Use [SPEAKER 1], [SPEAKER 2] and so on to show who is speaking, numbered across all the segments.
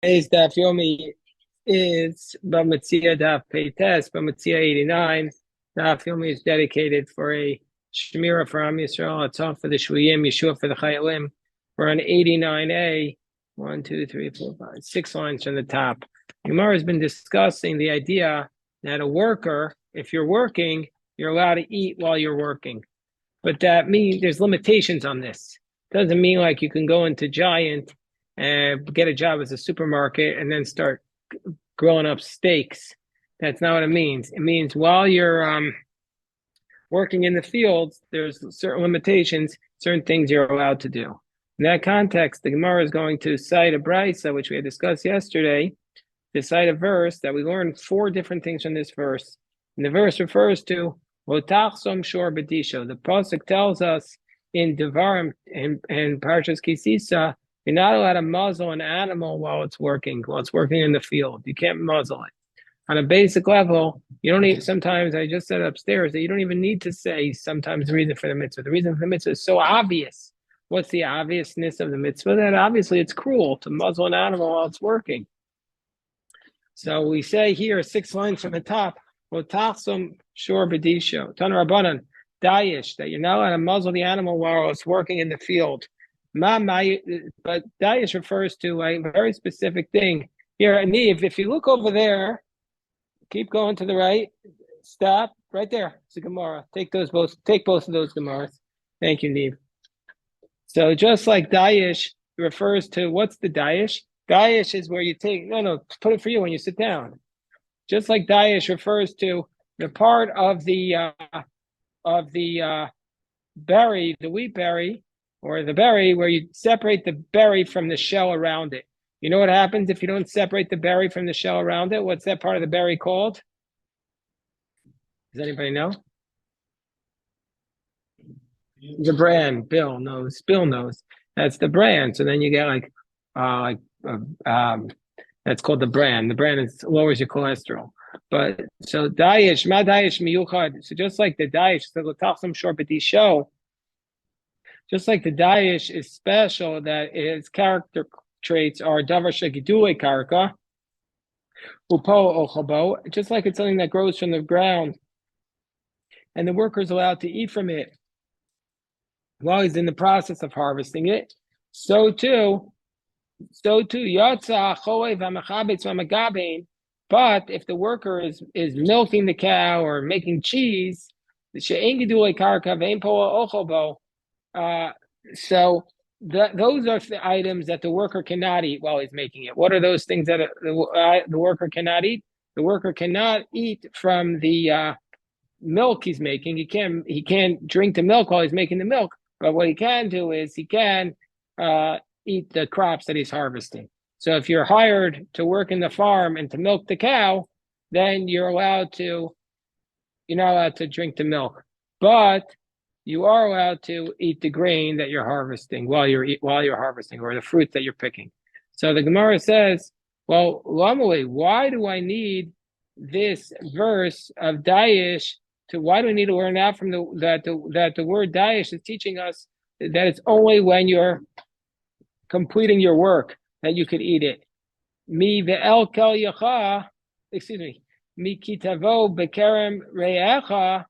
[SPEAKER 1] Today's daf yomi is Bava Metzia daf Peites, Bava Metzia 89. Daf yomi is dedicated for a Shemira for Am Yisrael, a Tzaf for the Shvuyim, Yeshua for the Chayalim. We're on 89a. 1, 2, 3, 4, 5, 6 lines from the top. Gemara has been discussing the idea that a worker, if you're working, you're allowed to eat while you're working. But that means there's limitations on this. Doesn't mean like you can go into Giant and get a job as a supermarket and then start grilling up steaks. That's not what it means. It means while you're working in the fields, there's certain limitations, certain things you're allowed to do. In that context, the Gemara is going to cite a brisa, which we had discussed yesterday, to cite a verse that we learned 4 different things from this verse. And the verse refers to Votachsom Shor Bedisho. The pasuk tells us in Devarim and Parshas Kisisa, you're not allowed to muzzle an animal while it's working in the field. You can't muzzle it. On a basic level, you don't need, sometimes I just said upstairs that you don't even need to say sometimes the reason for the mitzvah. The reason for the mitzvah is so obvious. What's the obviousness of the mitzvah? That obviously it's cruel to muzzle an animal while it's working. So we say here 6 lines from the top, Votachsom Shor Bedisho. Tan Rabbanan, Dayish, that you're not allowed to muzzle the animal while it's working in the field. But Dayish refers to a very specific thing. Here, Aniv, if you look over there, keep going to the right, stop, right there. It's a Gemara. Take both of those Gemaras. Thank you, Niv. So just like Dayish refers to, what's the Dayish? Dayish is where you take, put it for you when you sit down. Just like Dayish refers to the part of the berry, the wheat berry, or the berry where you separate the berry from the shell around it. You know what happens if you don't separate the berry from the shell around it? What's that part of the berry called? Does anybody know? The bran. Bill knows. That's the bran. So then you get that's called the bran. The bran lowers your cholesterol. But so dayish, ma dayish miyuchad. So just like the dayish, show. Just like the dayish is special, that its character traits are davar shegidule karka, upo ochabo. Just like it's something that grows from the ground, and the worker is allowed to eat from it while he's in the process of harvesting it. So too, yatsa choev hamachabetz v'magabein. But if the worker is milking the cow or making cheese, she'ein gedulei karka ve'ein poa ochobo. So those are the items that the worker cannot eat while he's making it. What are those things that the worker cannot eat? The worker cannot eat from the milk he's making. He can't drink the milk while he's making the milk. But what he can do is he can eat the crops that he's harvesting. So if you're hired to work in the farm and to milk the cow, then you're not allowed to drink the milk. But you are allowed to eat the grain that you're harvesting while you're harvesting, or the fruit that you're picking. So the Gemara says, well, Lamali, why do I need this verse of Dayish? Why do we need to learn that from that the word Dayish is teaching us that it's only when you're completing your work that you could eat it. Mi ve'el kel yacha, mi kitavo bekerem re'echa.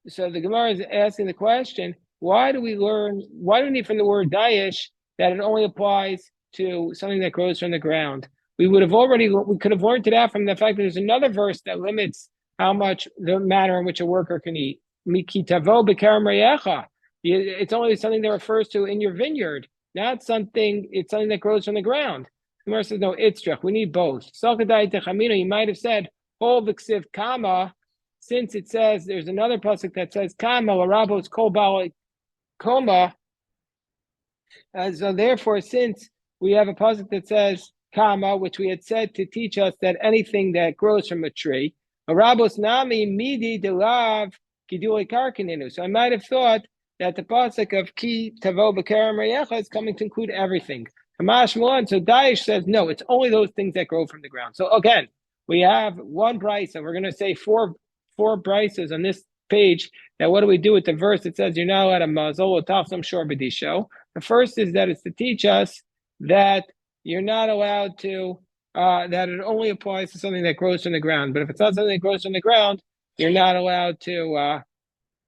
[SPEAKER 1] So the Gemara is asking the question, why do we need from the word dayish that it only applies to something that grows from the ground? We could have learned that from the fact that there's another verse that limits how much, the manner in which a worker can eat. Mikitavo bekerem re'echa. It's only something that refers to in your vineyard, it's something that grows from the ground. The Gemara says, no, itzrach, we need both. You might have said, hol v'ksiv kama, since it says, there's another pasuk that says, kama, larabos kol bal koma. So therefore, since we have a pasuk that says, kama, which we had said to teach us that anything that grows from a tree, larabos nami midi delav kidui karkaninu. So I might have thought that the pasuk of ki tavo b'kerem re'echa is coming to include everything. Kamash Milan. So Dayish says no, it's only those things that grow from the ground. So again, we have one brisa. We're going to say four brises on this page. Now, what do we do with the verse that says you're not allowed to muzzle or tafsam shor b'disho? The first is that it's to teach us that you're not allowed to, that it only applies to something that grows from the ground. But if it's not something that grows from the ground, you're not allowed to,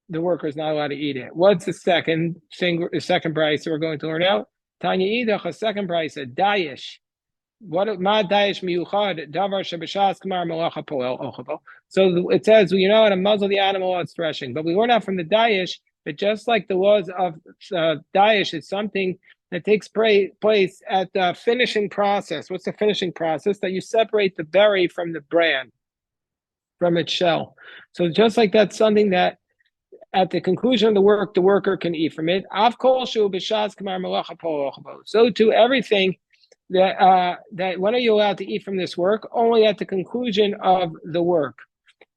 [SPEAKER 1] the worker is not allowed to eat it. What's the second thing, the second brisa we're going to learn out? Tanya Idach, a second brisa, dayish. What ma dayish miyuchad davar shebeshas kamar malacha poel ochavo. So it says you're not to muzzle the animal while it's threshing, but we learn out from the dayish that just like the laws of dayish, it's something that takes place at the finishing process. What's the finishing process? That you separate the berry from the bran, from its shell. So just like that's something that at the conclusion of the work, the worker can eat from it. So to everything that when are you allowed to eat from this work? Only at the conclusion of the work.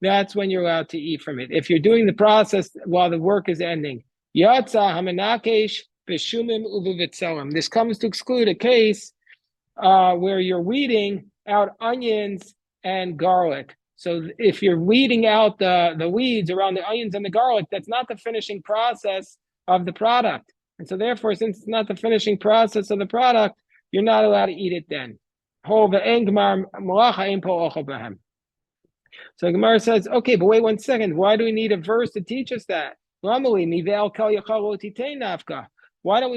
[SPEAKER 1] That's when you're allowed to eat from it. If you're doing the process while the work is ending. This comes to exclude a case where you're weeding out onions and garlic. So if you're weeding out the weeds around the onions and the garlic, that's not the finishing process of the product. And so therefore, since it's not the finishing process of the product, you're not allowed to eat it then. So the Gemara says, okay, but wait 1 second. Why do we need a verse to teach us that? Why don't we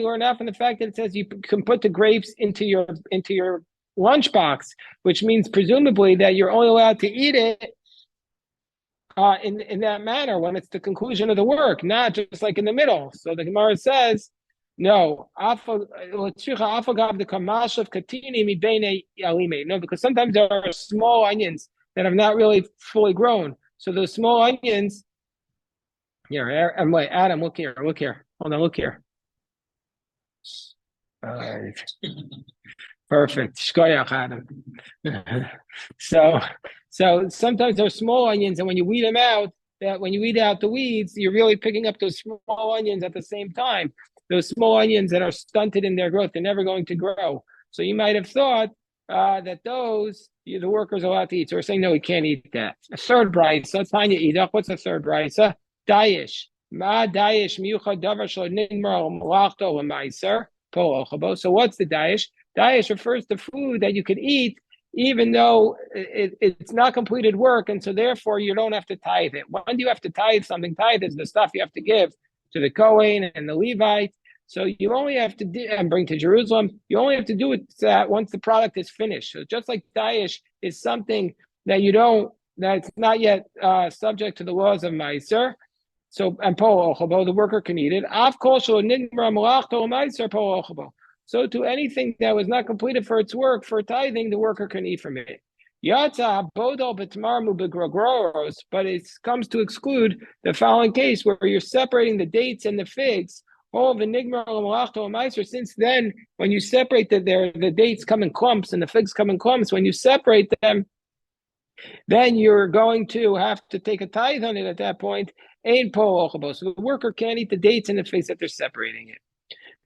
[SPEAKER 1] learn that from the fact that it says you can put the grapes into your lunchbox, which means presumably that you're only allowed to eat it in that manner when it's the conclusion of the work, not just like in the middle. So the Gemara says, no, because sometimes there are small onions that have not really fully grown. So those small onions, here, and wait, Adam, look here. Hold on, look here. Perfect. Shkoyach, Adam. So sometimes they're small onions, and when you weed them out, when you weed out the weeds, you're really picking up those small onions at the same time. Those small onions that are stunted in their growth, they're never going to grow. So you might have thought that those the workers are allowed to eat. So we're saying no, we can't eat that. A third brisa. Let's find you idach. What's a third brisa? Dayish. Ma dayish miyuchad davar shlo nidmar malachto l'maiser po ochabo. So what's the dayish? Dayish refers to food that you can eat even though it's not completed work, and so therefore you don't have to tithe it. When do you have to tithe something? Tithe is the stuff you have to give to the Kohen and the Levite. So you only have to and bring to Jerusalem. You only have to do it once the product is finished. So just like dayish is something that that's not yet subject to the laws of Meiser. So and po ochabo, the worker can eat it. Av kol shelo nidmar malachto Meiser po ochabo. So to anything that was not completed for its work, for tithing, the worker can eat from it. Yatza bodol b'tmarmu b'grogroros, but it comes to exclude the following case where you're separating the dates and the figs. Oh, v'nigmar l'malachto meiser. Since then, when you separate the dates come in clumps and the figs come in clumps. When you separate them, then you're going to have to take a tithe on it at that point. Ein po ochabo. So the worker can't eat the dates and the figs that they're separating it.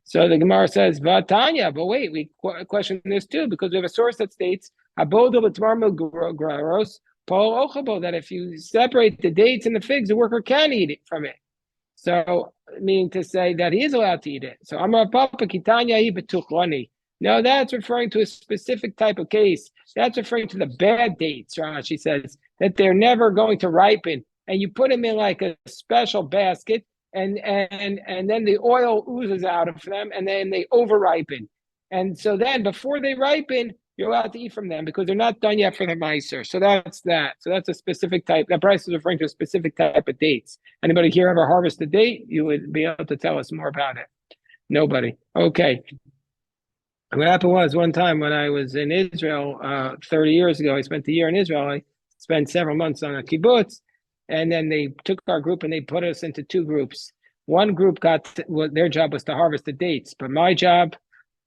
[SPEAKER 1] So the Gemara says, Vatanya, but wait, we question this too, because we have a source that states, that if you separate the dates and the figs, the worker can eat it from it. So, meaning to say that he is allowed to eat it. So, Amar Papa Kitanya Betuchlani. No, that's referring to a specific type of case. That's referring to the bad dates, Rashi says, that they're never going to ripen. And you put them in like a special basket, and then the oil oozes out of them, and then they over ripen. And so then before they ripen, you're allowed to eat from them because they're not done yet for the meiser. So that's that. So that's a specific type. That price is referring to a specific type of dates. Anybody here ever harvest a date? You would be able to tell us more about it. Nobody. Okay. What happened was one time when I was in Israel 30 years ago, I spent a year in Israel. I spent several months on a kibbutz. And then they took our group and they put us into two groups. One group their job was to harvest the dates, but my job,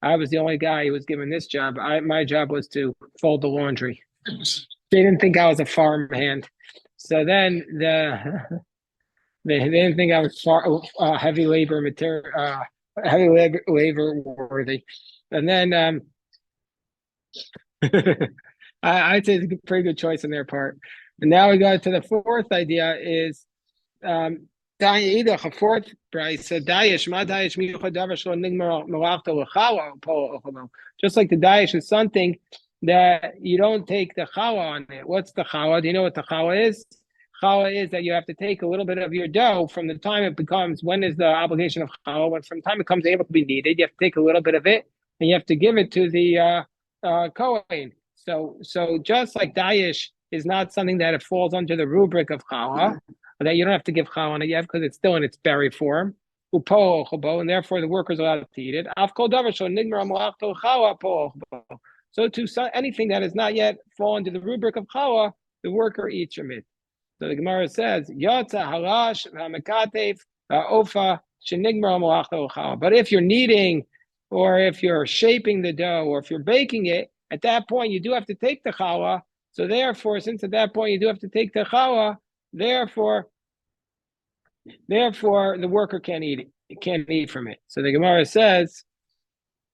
[SPEAKER 1] I was the only guy who was given this job. My job was to fold the laundry. They didn't think I was a farmhand. So then they didn't think I was heavy labor material, heavy labor worthy. And then I'd say it's a pretty good choice on their part. And now we go to the fourth idea is A fourth price. Just like the dayish is something that you don't take the challah on it. What's the challah? Do you know what the challah is? Challah is that you have to take a little bit of your dough from the time it becomes. When is the obligation of challah? When from the time it becomes able to be kneaded, you have to take a little bit of it and you have to give it to the kohen. So just like dayish is not something that it falls under the rubric of challah, that you don't have to give challah on it yet because it's still in its berry form. And therefore the workers are allowed to eat it. So to anything that is not yet fall under the rubric of challah, the worker eats from it. So the Gemara says, Yotza halash v'hamekatev ofa shenigmar malachto challah. But if you're kneading, or if you're shaping the dough, or if you're baking it, at that point you do have to take the challah. So therefore, since at that point you do have to take the challah, Therefore, the worker can't eat it. It can't eat from it. So the Gemara says,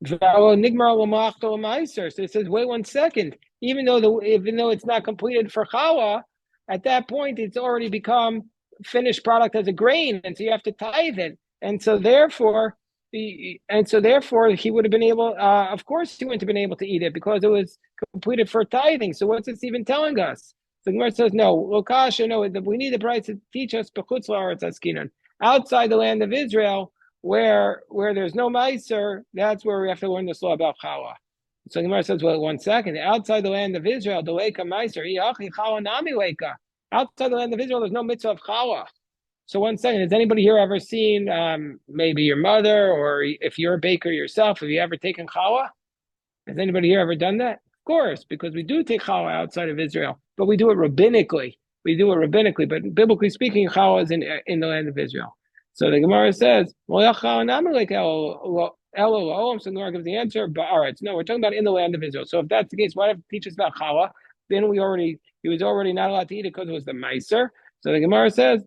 [SPEAKER 1] so it says, wait 1 second. Even though it's not completed for challah, at that point it's already become finished product as a grain, and so you have to tithe it. And so therefore he would have been able. Of course, he wouldn't have been able to eat it because it was completed for tithing. So what's this even telling us? The Gemara says, no, we need the price to teach us outside the land of Israel, where there's no meiser, that's where we have to learn this law about challah. So the Gemara says, well, 1 second, outside the land of Israel, the leka meiser, outside the land of Israel, there's no mitzvah of challah. So 1 second, has anybody here ever seen, maybe your mother, or if you're a baker yourself, have you ever taken challah? Has anybody here ever done that? Of course, because we do take challah outside of Israel, but we do it rabbinically. But biblically speaking, challah is in the land of Israel. So the Gemara says, so the Gemara gives the answer, but all right, so no, we're talking about in the land of Israel. So if that's the case, why do you teach us about challah? Then he was already not allowed to eat it because it was the meiser. So the Gemara says,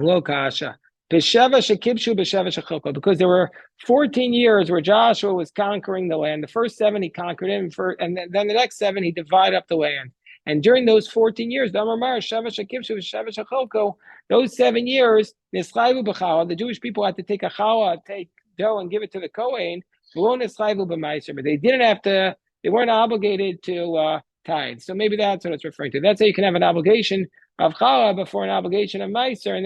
[SPEAKER 1] lo kasha. Because there were 14 years where Joshua was conquering the land. The first 7 he conquered it, and then the next 7 he divided up the land. And during those 14 years, those 7 years, the Jewish people had to take a challah, take dough, and give it to the Kohen. But they weren't obligated to tithe. So maybe that's what it's referring to. That's how you can have an obligation of challah before an obligation of meiser,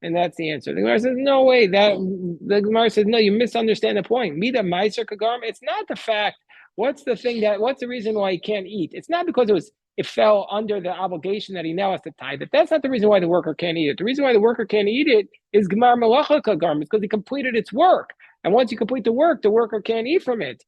[SPEAKER 1] and that's the answer. The Gemara says, no way. The Gemara says, no, you misunderstand the point. Mida meiser kagarm. It's not the fact. What's the reason why he can't eat? It's not because it fell under the obligation that he now has to tithe it. That's not the reason why the worker can't eat it. The reason why the worker can't eat it is gemar malacha kagarm. It's because he completed its work. And once you complete the worker can't eat from it.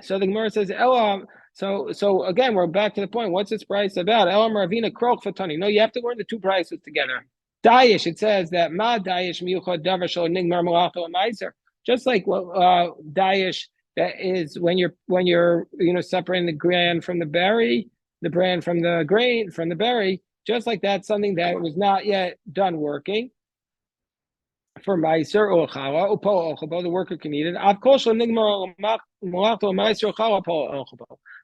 [SPEAKER 1] So the Gemara says, Elam. So again, we're back to the point. What's this price about? Elam Ravina Krok Fatani. No, you have to learn the 2 prices together. Dayish, it says that ma dayish miyuchad davar shel nigmar malacha meiser. Just like dayish, that is when you're separating the bran from the berry, the bran from the grain from the berry. Just like that's something that was not yet done working. For meiser or challah upo ochabo, the worker can eat it.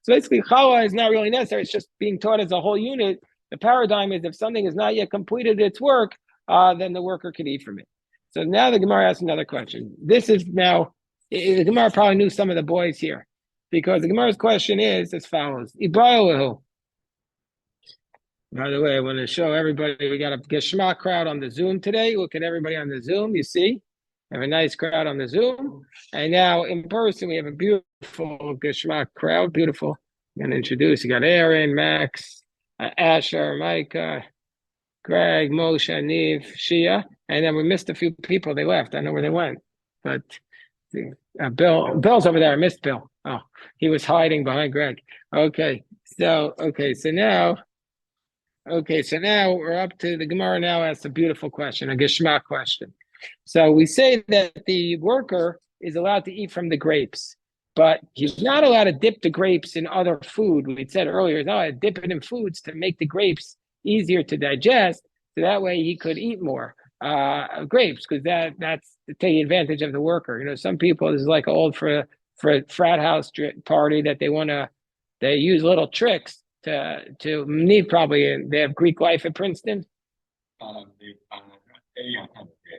[SPEAKER 1] So basically, challah is not really necessary. It's just being taught as a whole unit. The paradigm is if something has not yet completed its work, then the worker can eat from it. So now the Gemara asks another question. This is now, the Gemara probably knew some of the boys here, because the Gemara's question is as follows. Ibrahilahu. By the way, I want to show everybody, we got a Geshma crowd on the Zoom today. Look at everybody on the Zoom, you see. We have a nice crowd on the Zoom. And now in person, we have a beautiful Geshma crowd, beautiful. I'm going to introduce, you got Aaron, Max, Asher, Micah, Greg, Moshe, Niv, Shia, and then we missed a few people. They left. I know where they went, but Bill's over there. I missed Bill. Oh, he was hiding behind Greg. Okay, so now we're up to the Gemara. Now asks a beautiful question, a Geshma question. So we say that the worker is allowed to eat from the grapes, but he's not allowed to dip the grapes in other food. We said earlier, he's not allowed to dip it in foods to make the grapes easier to digest, so that way he could eat more grapes, because that's to take advantage of the worker. Some people, this is like an old for a frat house party that they use little tricks to need probably, they have Greek life at Princeton.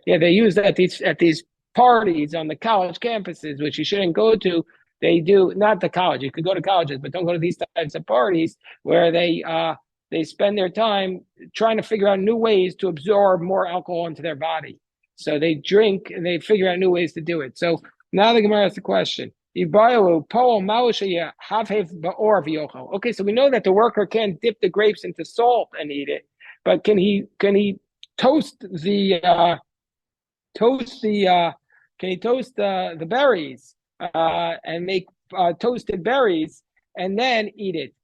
[SPEAKER 1] Yeah, they use at these parties on the college campuses, which you shouldn't go to. They do not the college. You could go to colleges, but don't go to these types of parties where they spend their time trying to figure out new ways to absorb more alcohol into their body. So they drink and they figure out new ways to do it. So now the Gemara asks the question. Okay, so we know that the worker can't dip the grapes into salt and eat it, but can he toast the toast the can he toast the berries and make toasted berries and then eat it?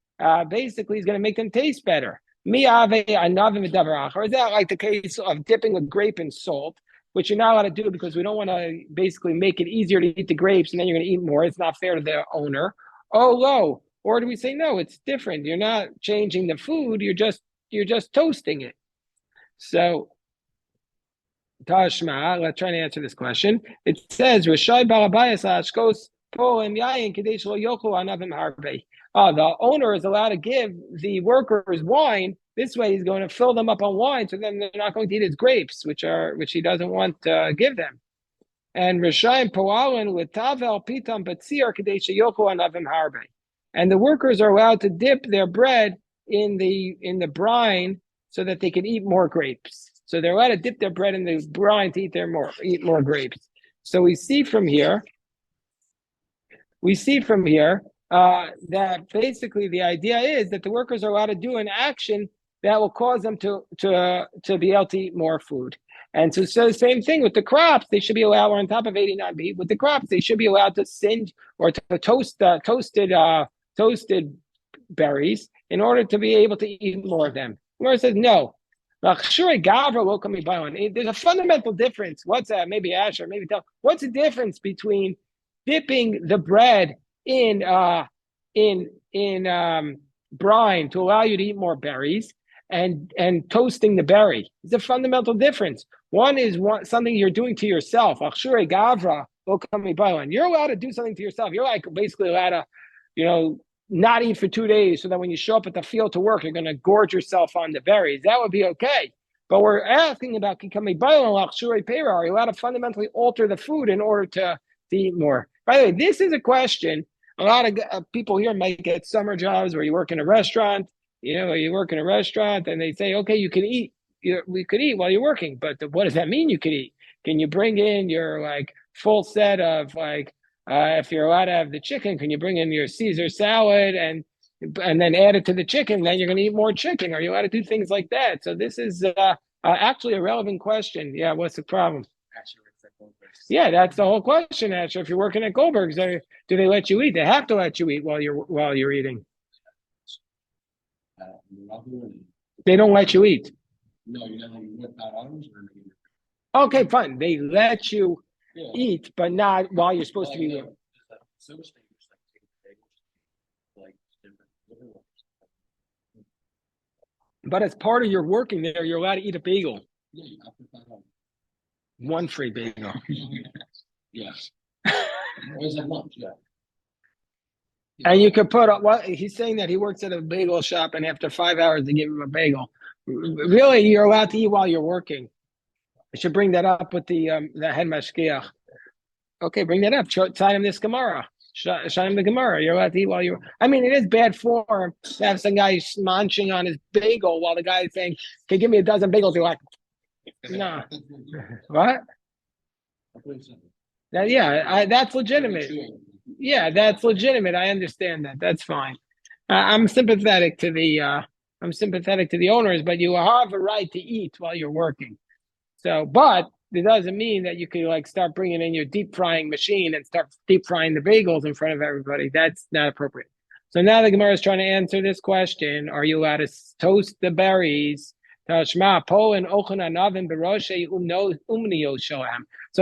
[SPEAKER 1] Basically, he's going to make them taste better. Or is that like the case of dipping a grape in salt, which you're not allowed to do because we don't want to basically make it easier to eat the grapes and then you're going to eat more. It's not fair to the owner. Oh, low. Or do we say no? It's different. You're not changing the food. You're just toasting it. So Tashma, let's try to answer this question. It says, Rashai Balabayas Ashkos Poem Yayin Kadesh Lo Yoku Anavim Harbe. The owner is allowed to give the workers wine. This way he's going to fill them up on wine, so then they're not going to eat his grapes, which he doesn't want to give them. And Rashai Poalin with Tavel Pitam Batzir Kadesh Yoku Anavim Harbe. And the workers are allowed to dip their bread in the brine so that they can eat more grapes. So they're allowed to dip their bread in the brine to eat more grapes. So we see from here that basically the idea is that the workers are allowed to do an action that will cause them to be able to eat more food. And so the same thing with the crops. They should be allowed. We're on top of 89b. With the crops, they should be allowed to singe or to toast toasted berries in order to be able to eat more of them. Where it says no. There's a fundamental difference. What's that? Maybe Asher, maybe tell. What's the difference between dipping the bread in brine to allow you to eat more berries and toasting the berry? It's a fundamental difference. One is something you're doing to yourself. You're allowed to do something to yourself. You're like basically allowed to, not eat for 2 days so that when you show up at the field to work, you're going to gorge yourself on the berries. That would be okay. But we're asking about are you allowed to fundamentally alter the food in order to eat more? By the way, this is a question. A lot of people here might get summer jobs where you work in a restaurant, and they say, okay, you can eat. We could eat while you're working, but what does that mean you can eat? Can you bring in your full set of if you're allowed to have the chicken, can you bring in your Caesar salad and then add it to the chicken? Then you're going to eat more chicken. Are you allowed to do things like that? So this is actually a relevant question. Yeah, what's the problem? Yeah, that's the whole question, Asher. If you're working at Goldberg's, do they let you eat? They have to let you eat while you're eating. They don't let you eat.
[SPEAKER 2] No, you know, you work out hours.
[SPEAKER 1] Okay, fine. They let you eat, but not while you're supposed to be working. But as part of your working there, you're allowed to eat a bagel. One free bagel.
[SPEAKER 2] Yes. Always at lunch, yeah.
[SPEAKER 1] And you could put he's saying that he works at a bagel shop, and after 5 hours, they give him a bagel. Really, you're allowed to eat while you're working. I should bring that up with the head mashgiach. Okay, bring that up. Sign him this Gemara. Sign him the Gemara. You're allowed to eat while you're. I mean, it is bad form to have some guy munching on his bagel while the guy is saying, "Can you give me a dozen bagels?" You're like, "No." What? That's legitimate. Yeah, that's legitimate. I understand that. That's fine. I'm sympathetic to the owners, but you have a right to eat while you're working. So, but it doesn't mean that you can start bringing in your deep frying machine and start deep frying the bagels in front of everybody. That's not appropriate. So now the Gemara is trying to answer this question: are you allowed to toast the berries? So at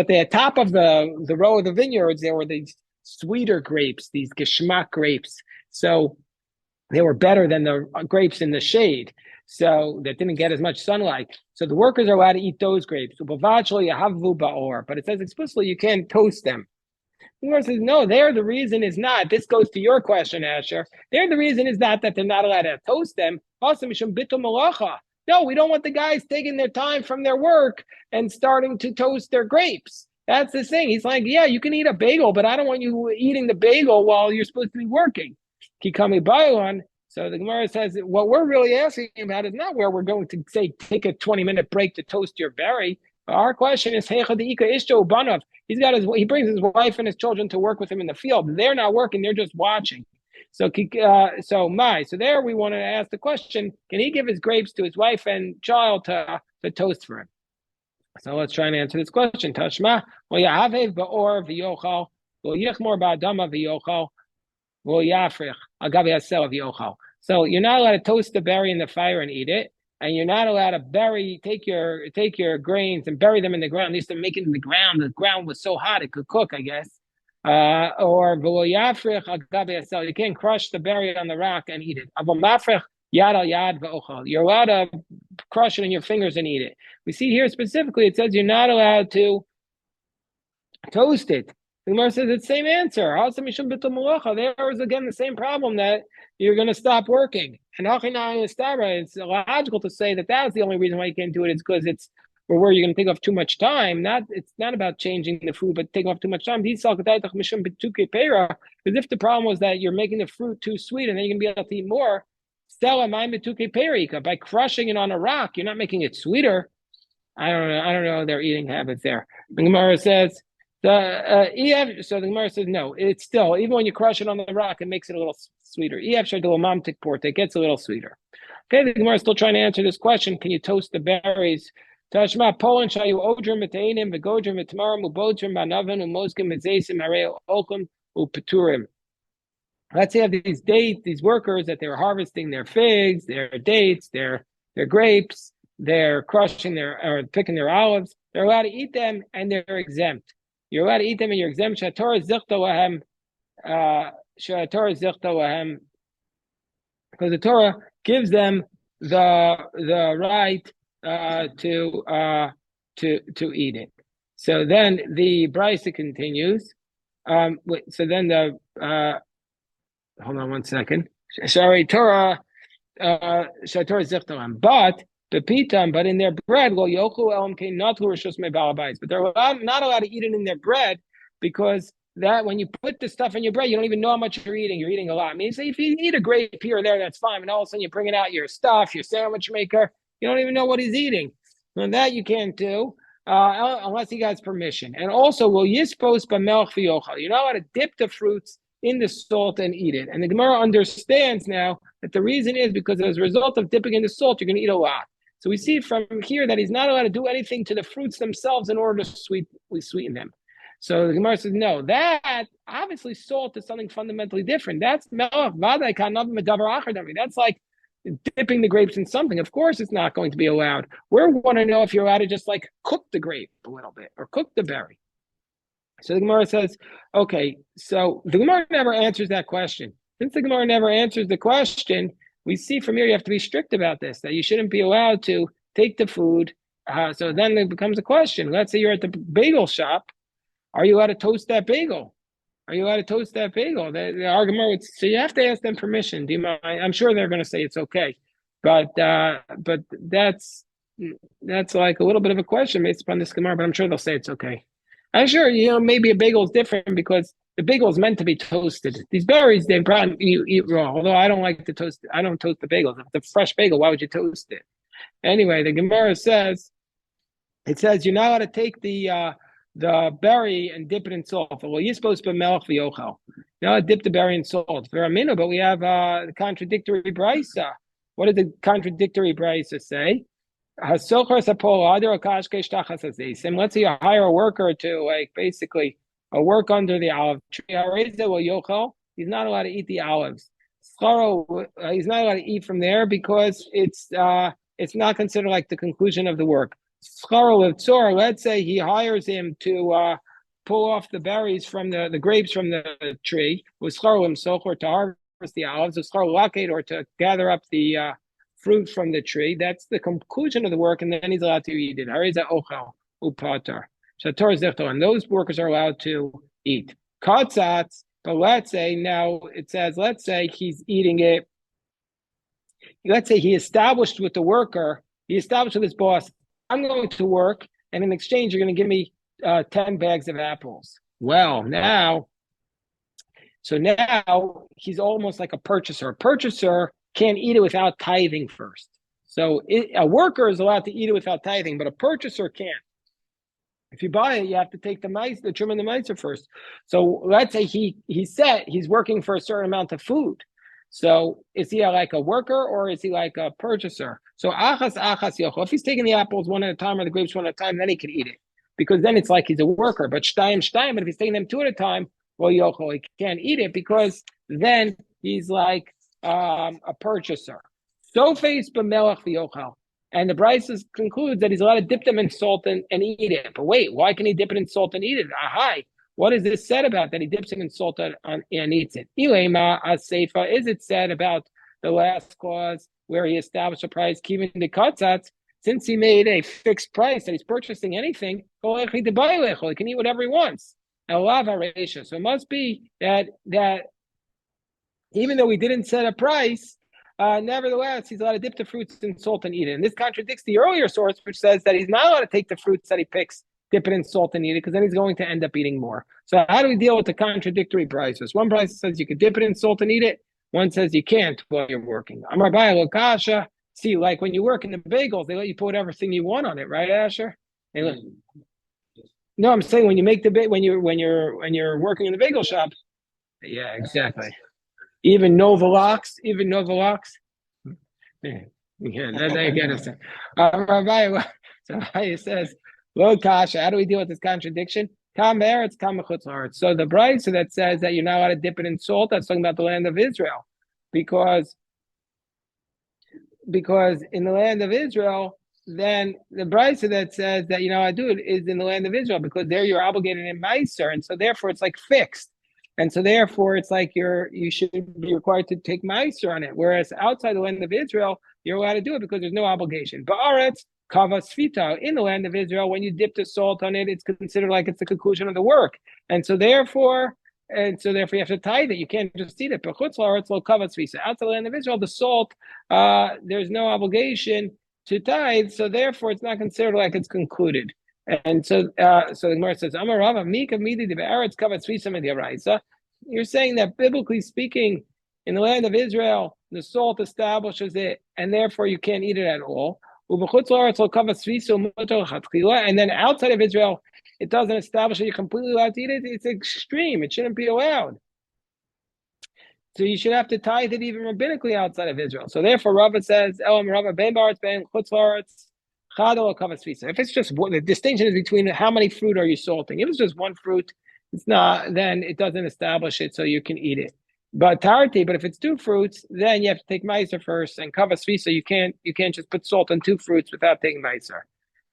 [SPEAKER 1] the top of the row of the vineyards, there were these sweeter grapes, these geschmack grapes. So they were better than the grapes in the shade. So that didn't get as much sunlight. So the workers are allowed to eat those grapes. But it says explicitly you can't toast them. The Gemara says, no, the reason is not. This goes to your question, Asher. The reason is not that they're not allowed to toast them. No, we don't want the guys taking their time from their work and starting to toast their grapes. That's the thing. He's like, yeah, you can eat a bagel, but I don't want you eating the bagel while you're supposed to be working. Kikami Bayon. So the Gemara says what we're really asking about is not where we're going to say take a 20-minute break to toast your berry. Our question is, he brings his wife and his children to work with him in the field. They're not working; they're just watching. So there we wanted to ask the question: can he give his grapes to his wife and child to toast for him? So let's try and answer this question. Tashma, yahavev ba'or v'yochal, yichmor ba'adama v'yochal, yafrich agav yasel v'yochal. So you're not allowed to toast the berry in the fire and eat it, and you're not allowed to take your grains and bury them in the ground. They used to make it in the ground. The ground was so hot it could cook, I guess. Or you can't crush the berry on the rock and eat it. You're allowed to crush it in your fingers and eat it. We see here specifically it says you're not allowed to toast it. The Gemara says it's the same answer. There is again the same problem that you're going to stop working. And it's logical to say that that's the only reason why you can't do it. It's because it's where you're going to take off too much time. It's not about changing the food, but taking off too much time. Because if the problem was that you're making the fruit too sweet and then you're going to be able to eat more, by crushing it on a rock, you're not making it sweeter. I don't know their eating habits there. The Gemara says the Gemara says no. It's still, even when you crush it on the rock, it makes it a little sweeter. It gets a little sweeter. Okay, the Gemara is still trying to answer this question. Can you toast the berries? Tashma Poland shayu odrim etainim v'godrim v'tamarim ubodrim banavan umoskim v'zeisim harei olkum upeturim. Let's say you have these workers that they're harvesting their figs, their dates, their grapes, they're picking their olives. They're allowed to eat them and they're exempt. You're allowed to eat them and you're exempt. Shatorah zichta lahem, because the Torah gives them the right to eat it. So then the Brisa continues. Hold on one second. Sorry, Torah zichtalam. But in their bread, but they're not allowed to eat it in their bread because that when you put the stuff in your bread, you don't even know how much you're eating. You're eating a lot. I mean, if you eat a grape here or there, that's fine. And all of a sudden you're bringing out your stuff, your sandwich maker. You don't even know what he's eating. And that you can't do unless he gets permission. And also, you're not allowed to dip the fruits in the salt and eat it. And the Gemara understands now that the reason is because as a result of dipping in the salt, you're going to eat a lot. So we see from here that he's not allowed to do anything to the fruits themselves in order to sweeten them. So the Gemara says, no, that obviously salt is something fundamentally different. That's that's like dipping the grapes in something. Of course, it's not going to be allowed. We want to know if you're allowed to just like cook the grape a little bit or cook the berry. So the Gemara says, okay, so the Gemara never answers that question. Since the Gemara never answers the question, we see from here you have to be strict about this, that you shouldn't be allowed to take the food. So then it becomes a question. Let's say you're at the bagel shop. Are you allowed to toast that bagel? Are you allowed to toast that bagel? The argument would, so you have to ask them permission. Do you mind? I'm sure they're going to say it's okay, but that's like a little bit of a question based upon this Gemara. But I'm sure they'll say it's okay. I'm sure maybe a bagel is different because the bagel is meant to be toasted. These berries they probably eat raw. Although I don't like to toast. I don't toast the bagels. If it's a fresh bagel, why would you toast it? Anyway, the Gemara says you're not allowed to take the berry and dip it in salt. Well, you're supposed to be melech v'yochel. Now dip the berry in salt. Veramino, but we have the contradictory brisa. What does the contradictory brisa say? Let's say you hire a worker to basically work under the olive tree. He's not allowed to eat the olives. He's not allowed to eat from there because it's not considered like the conclusion of the work. Let's say he hires him to pull off the berries from the grapes from the tree, or to harvest the olives, or to gather up the fruit from the tree. That's the conclusion of the work, and then he's allowed to eat it. And those workers are allowed to eat. But let's say now it says, let's say he's eating it. Let's say he established with the worker He established with his boss, I'm going to work, and in exchange, you're going to give me 10 bags of apples. Well, now he's almost like a purchaser. A purchaser can't eat it without tithing first. So a worker is allowed to eat it without tithing, but a purchaser can't. If you buy it, you have to take the trim and the mitzvah first. So let's say he's working for a certain amount of food. So is he like a worker or is he like a purchaser? So achas yochel. If he's taking the apples one at a time or the grapes one at a time, then he can eat it because then it's like he's a worker. But shtayim. But if he's taking them two at a time, well, yochel, he can't eat it because then he's like a purchaser. So face b'melech v'yochel. And the Bryce concludes that he's allowed to dip them in salt and eat it. But wait, why can he dip it in salt and eat it? Ahai, what is this said about that he dips it in salt and eats it? Ilema aseifa, is it said about the last clause where he established a price, keeping the katzatz, since he made a fixed price that he's purchasing anything, he can eat whatever he wants. So it must be that even though we didn't set a price, nevertheless, he's allowed to dip the fruits in salt and eat it. And this contradicts the earlier source, which says that he's not allowed to take the fruits that he picks, dip it in salt and eat it, because then he's going to end up eating more. So how do we deal with the contradictory prices? One price says you could dip it in salt and eat it. One says you can't while you're working. Amar Baya Lokasha. See, like when you work in the bagels, they let you put everything you want on it, right, Asher? No, I'm saying when you make when you're working in the bagel shop. Yeah, exactly. Even Novalox. Yeah, that again is Rabbi. So Rabbi says, "Lo kasha." How do we deal with this contradiction? Kam eretz, kam mechutz haaretz. So the brayso that says that you're not allowed to dip it in salt, that's talking about the land of Israel, because in the land of Israel, then the brayso that says that I do it is in the land of Israel, because there you're obligated in meiser, and so therefore it's like fixed. And so therefore, it's like you should be required to take meiser on it. Whereas outside the land of Israel, you're allowed to do it because there's no obligation. Ba'aretz, kava svita. In the land of Israel, when you dip the salt on it, it's considered like it's the conclusion of the work. And so therefore you have to tithe it. You can't just eat it. But chutz la'aretz lo kava svita. Outside the land of Israel, the salt, there's no obligation to tithe. So therefore, it's not considered like it's concluded. And so the Gemara says, you're saying that biblically speaking, in the land of Israel, the salt establishes it, and therefore you can't eat it at all. And then outside of Israel, it doesn't establish that you're completely allowed to eat it. It's extreme. It shouldn't be allowed. So you should have to tithe it even rabbinically outside of Israel. So therefore, Rava says, if it's just one, the distinction is between how many fruit are you salting. If it's just one fruit, it's not, then it doesn't establish it, so you can eat it. But if it's two fruits, then you have to take meiser first and kavas visa. You can't just put salt on two fruits without taking meiser.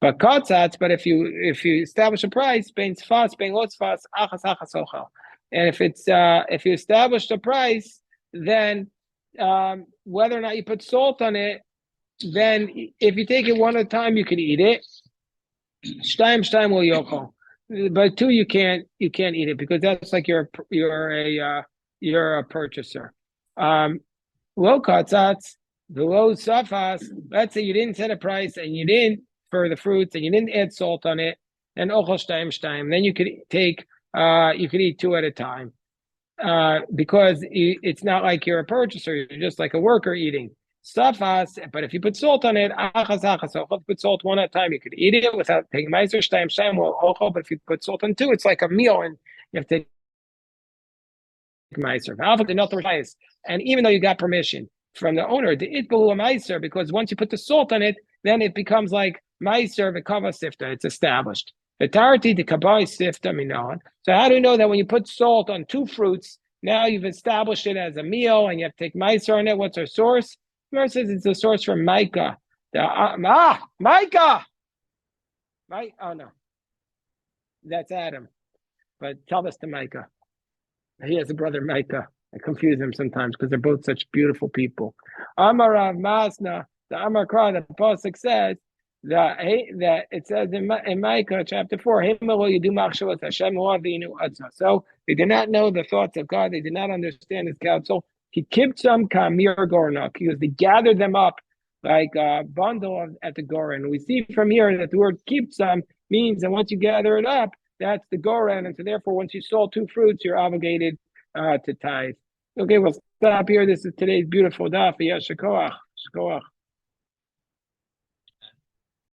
[SPEAKER 1] But katzatz, but if you establish a price, bein tzfas, bein lo tzfas, achas ochel. And if you establish the price, then whether or not you put salt on it, then if you take it one at a time, you can eat it. Shtayim will yochel. But two, you can't eat it because that's like you're a purchaser. Low katzatz, the low safas. Let's say you didn't set a price and you didn't for the fruits and you didn't add salt on it. And ochel shtayim. Then you could take. You could eat two at a time because it's not like you're a purchaser. You're just like a worker eating. Safas, but if you put salt on it, put salt one at a time, you could eat it without taking meiser. But if you put salt on two, it's like a meal, and you have to take meiser. And even though you got permission from the owner, the itbulu meiser, because once you put the salt on it, then it becomes like meiser v'kava sifta. It's established. The tarati the kabai sifta minon. So how do you know that when you put salt on two fruits, now you've established it as a meal, and you have to take meiser on it? What's our source? Gemara says it's a source from Micah. Micah! Right? Oh, no. That's Adam. But tell this to Micah. He has a brother, Micah. I confuse them sometimes because they're both such beautiful people. Amar Rav Masna, the Amar Kra, the Pasuk says that it says in Micah chapter 4, so they did not know the thoughts of God. They did not understand his counsel. He kipped some kamir gornok, because they gathered them up like a bundle at the Goren. We see from here that the word keep some means that once you gather it up, that's the Goren. And so therefore, once you sold two fruits, you're obligated to tithe. Okay, we'll stop here. This is today's beautiful daf. Yeah, shakoach. Shakoach.